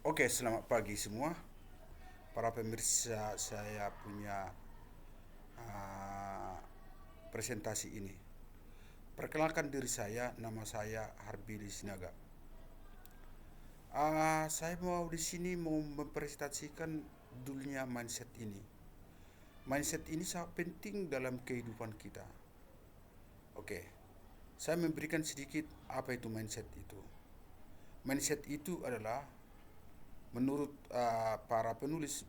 Oke, selamat pagi semua. Para pemirsa saya punya ah, presentasi ini. Perkenalkan diri saya, nama saya Harbi Sinaga. Saya mau di sini mau mempresentasikan dunia mindset ini. Mindset ini sangat penting dalam kehidupan kita. Oke, saya memberikan sedikit apa itu mindset itu. Mindset itu adalah menurut para penulis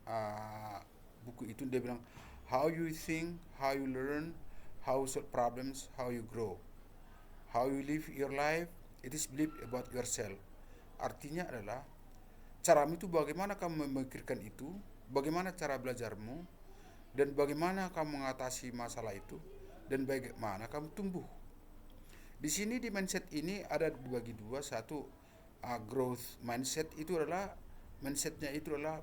uh, buku itu dia bilang how you think, how you learn, how you solve problems, how you grow, how you live your life, it is belief about yourself. Artinya adalah caramu itu bagaimana kamu memikirkan itu, bagaimana cara belajarmu, dan bagaimana kamu mengatasi masalah itu, dan bagaimana kamu tumbuh. Di sini di mindset ini ada dibagi dua. Satu, growth mindset itu adalah mindsetnya itu adalah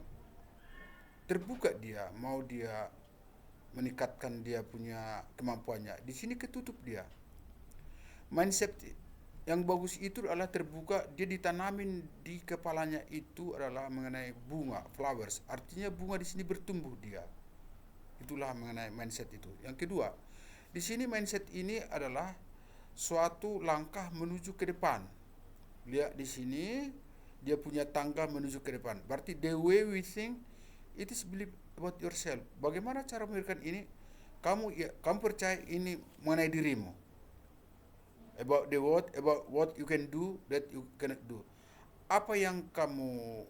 terbuka, dia mau dia meningkatkan dia punya kemampuannya. Di sini ketutup dia. Mindset yang bagus itu adalah terbuka, dia ditanamin di kepalanya itu adalah mengenai bunga, flowers. Artinya bunga di sini bertumbuh dia. Itulah mengenai mindset itu. Yang kedua, di sini mindset ini adalah suatu langkah menuju ke depan. Lihat di sini dia punya tangga menuju ke depan. Berarti the way we think it is believe about yourself. Bagaimana cara memikirkan ini? Kamu percaya ini mengenai dirimu. About what you can do that you cannot do. Apa yang kamu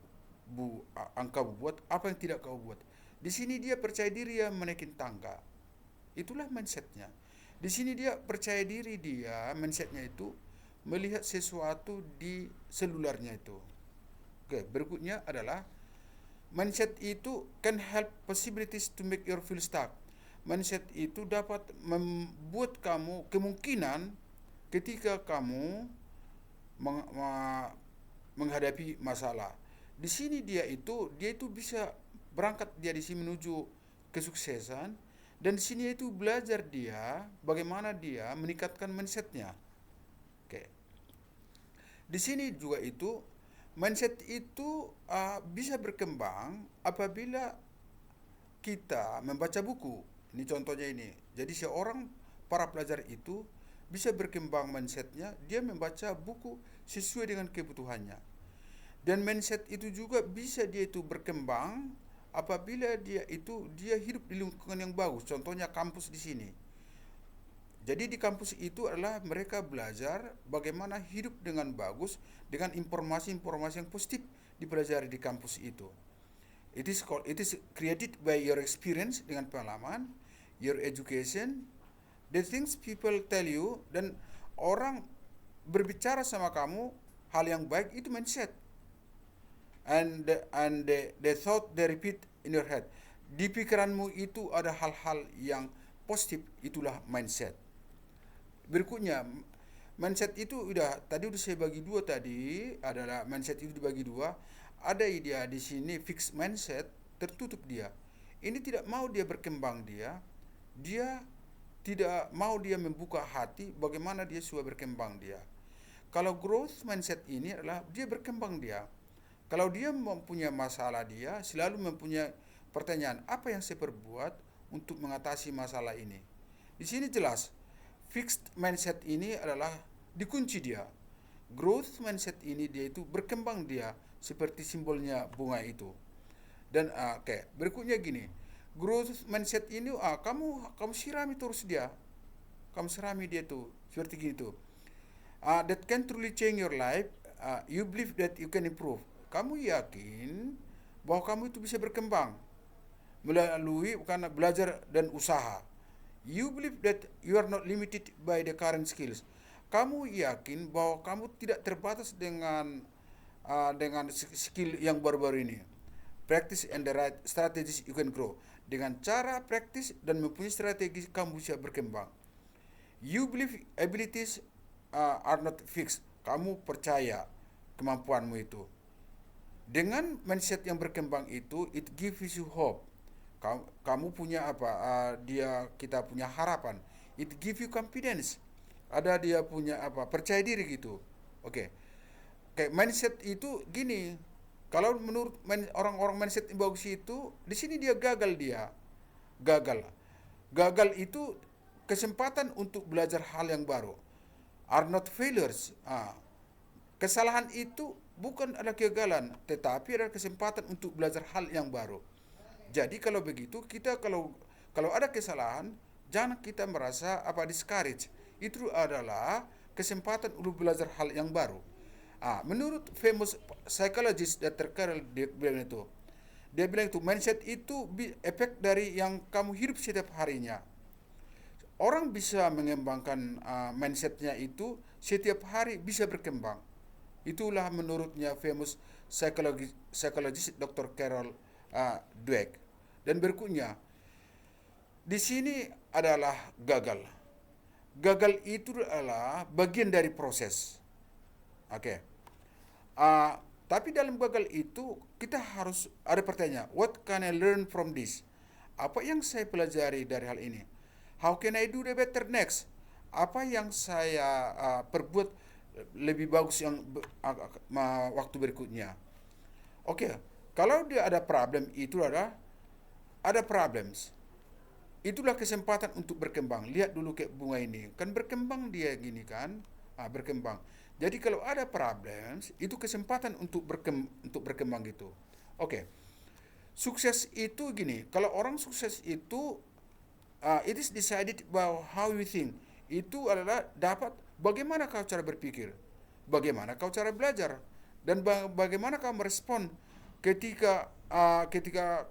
buat, apa yang tidak kamu buat. Di sini dia percaya diri, ya menaikin tangga. Itulah mindsetnya. Di sini dia percaya diri, dia mindsetnya itu melihat sesuatu di selularnya itu. Oke, berikutnya adalah mindset itu can help possibilities to make your feel stuck. Mindset itu dapat membuat kamu kemungkinan ketika kamu menghadapi masalah. Di sini dia itu bisa berangkat dia di sini menuju kesuksesan, dan di sini itu belajar dia bagaimana dia meningkatkan mindsetnya. Oke. Di sini juga itu mindset itu bisa berkembang apabila kita membaca buku. Ini contohnya ini. Jadi seorang para pelajar itu bisa berkembang mindsetnya, dia membaca buku sesuai dengan kebutuhannya. Dan mindset itu juga bisa dia itu berkembang apabila dia hidup di lingkungan yang bagus. Contohnya kampus di sini. Jadi di kampus itu adalah mereka belajar bagaimana hidup dengan bagus dengan informasi-informasi yang positif dipelajari di kampus itu. It is created by your experience, dengan pengalaman, your education, the things people tell you, dan orang berbicara sama kamu hal yang baik, itu mindset. And the thought they repeat in your head. Di pikiranmu itu ada hal-hal yang positif, itulah mindset. Berikutnya, mindset itu udah saya bagi dua tadi, adalah mindset itu dibagi dua. Ada dia di sini fixed mindset, tertutup dia. Ini tidak mau dia berkembang dia tidak mau dia membuka hati bagaimana dia sudah berkembang dia. Kalau growth mindset ini adalah dia berkembang dia. Kalau dia mempunyai masalah, dia selalu mempunyai pertanyaan, apa yang saya perbuat untuk mengatasi masalah ini. Di sini jelas, fixed mindset ini adalah dikunci dia. Growth mindset ini dia itu berkembang dia seperti simbolnya bunga itu. Dan berikutnya gini, growth mindset ini kamu sirami terus dia, kamu sirami dia tuh seperti gitu. That can truly change your life. You believe that you can improve. Kamu yakin bahwa kamu itu bisa berkembang melalui karena belajar dan usaha. You believe that you are not limited by the current skills. Kamu yakin bahwa kamu tidak terbatas dengan skill yang baru-baru ini. Practice and the right strategies you can grow. Dengan cara praktis dan mempunyai strategi, kamu bisa berkembang. You believe abilities are not fixed. Kamu percaya kemampuanmu itu. Dengan mindset yang berkembang itu, it gives you hope. Kamu punya apa? Kita punya harapan. It give you confidence. Ada dia punya apa? Percaya diri gitu. Oke. Kayak mindset itu gini. Kalau menurut orang-orang mindset yang bagus itu, di sini dia gagal dia. Gagal. Gagal itu kesempatan untuk belajar hal yang baru. Are not failures. Kesalahan itu bukan ada kegagalan, tetapi ada kesempatan untuk belajar hal yang baru. Jadi kalau begitu kita kalau ada kesalahan, jangan kita merasa discourage. Itu adalah kesempatan untuk belajar hal yang baru. Menurut famous psychologist Dr. Carol, dia bilang itu mindset itu efek dari yang kamu hidup setiap harinya. Orang bisa mengembangkan mindsetnya itu setiap hari bisa berkembang. Itulah menurutnya famous psychologist Dr. Carol Dweck. Dan berikutnya, di sini adalah gagal. Gagal itu adalah bagian dari proses. Oke. Tapi dalam gagal itu kita harus ada pertanyaan, what can I learn from this? Apa yang saya pelajari dari hal ini? How can I do the better next? Apa yang saya perbuat lebih bagus yang waktu berikutnya? Oke. Kalau dia ada problem, itu ada problems. Itulah kesempatan untuk berkembang. Lihat dulu kayak bunga ini, kan berkembang dia gini kan, berkembang. Jadi kalau ada problems, itu kesempatan untuk berkembang gitu. Oke. Sukses itu gini, kalau orang sukses itu it is decided by how you think. Itu adalah dapat bagaimana kau cara berpikir, bagaimana kau cara belajar, dan bagaimana kau merespon ketika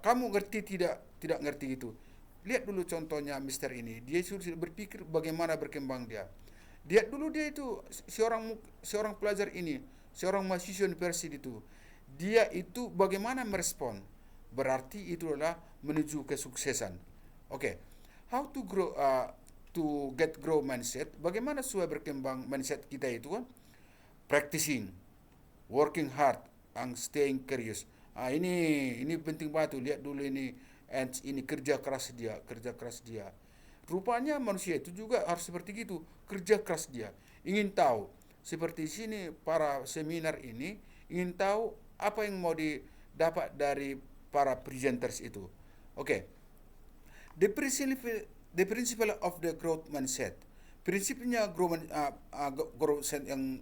kamu ngerti tidak ngerti itu. Lihat dulu contohnya Mister ini, dia sudah berpikir bagaimana berkembang dia. Lihat dulu dia itu seorang pelajar ini, seorang mahasiswa universitas itu. Dia itu bagaimana merespon. Berarti itu adalah menuju kesuksesan. Oke. How to grow to get grow mindset? Bagaimana supaya berkembang mindset kita itu kan? Practicing, working hard, and staying curious. Ini penting banget tuh. Lihat dulu ini kerja keras dia. Rupanya manusia itu juga harus seperti gitu, kerja keras dia. Ingin tahu, seperti sini para seminar ini ingin tahu apa yang mau didapat dari para presenters itu. Oke. The principle of the growth mindset. Prinsipnya growth mindset yang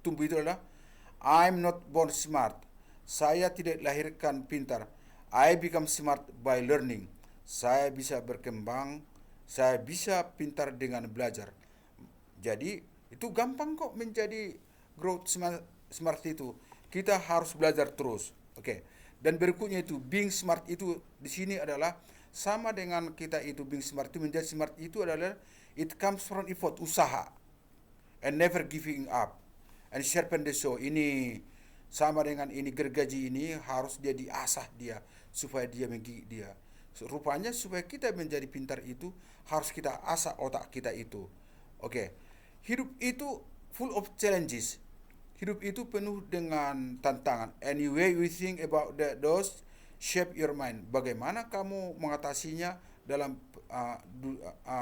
tumbuh itu adalah I'm not born smart. Saya tidak dilahirkan pintar. I become smart by learning. Saya bisa berkembang, saya bisa pintar dengan belajar. Jadi itu gampang kok menjadi growth smart itu. Kita harus belajar terus. Oke. Dan berikutnya itu being smart itu di sini adalah sama dengan kita itu being smart itu, menjadi smart itu adalah it comes from effort, usaha, and never giving up, and sharpen the saw. Ini sama dengan ini gergaji ini harus dia diasah dia supaya dia menggigit dia. Rupanya supaya kita menjadi pintar itu harus kita asah otak kita itu. Oke. Hidup itu full of challenges. Hidup itu penuh dengan tantangan. Anyway we think about those shape your mind. Bagaimana kamu mengatasinya dalam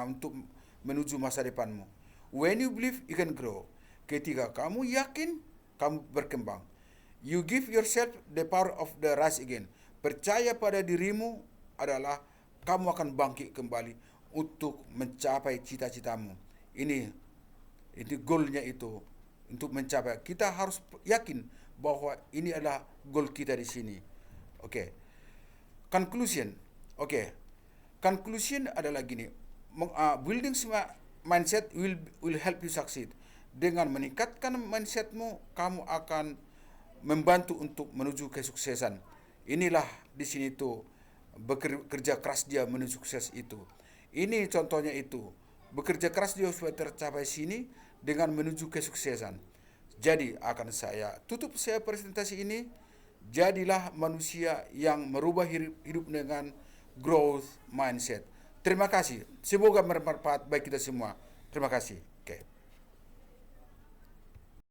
untuk menuju masa depanmu. When you believe, you can grow. Ketika kamu yakin, kamu berkembang. You give yourself the power of the rise again. Percaya pada dirimu adalah kamu akan bangkit kembali untuk mencapai cita-citamu. Ini goalnya itu untuk mencapai. Kita harus yakin bahwa ini adalah goal kita di sini. Oke. Conclusion. Oke. Conclusion adalah gini. Building mindset will help you succeed. Dengan meningkatkan mindsetmu, kamu akan membantu untuk menuju kesuksesan. Inilah di sini tuh bekerja keras dia menuju sukses itu. Ini contohnya itu. Bekerja keras dia supaya tercapai sini dengan menuju kesuksesan. Jadi akan saya tutup presentasi ini. Jadilah manusia yang merubah hidup dengan growth mindset. Terima kasih. Semoga bermanfaat bagi kita semua. Terima kasih.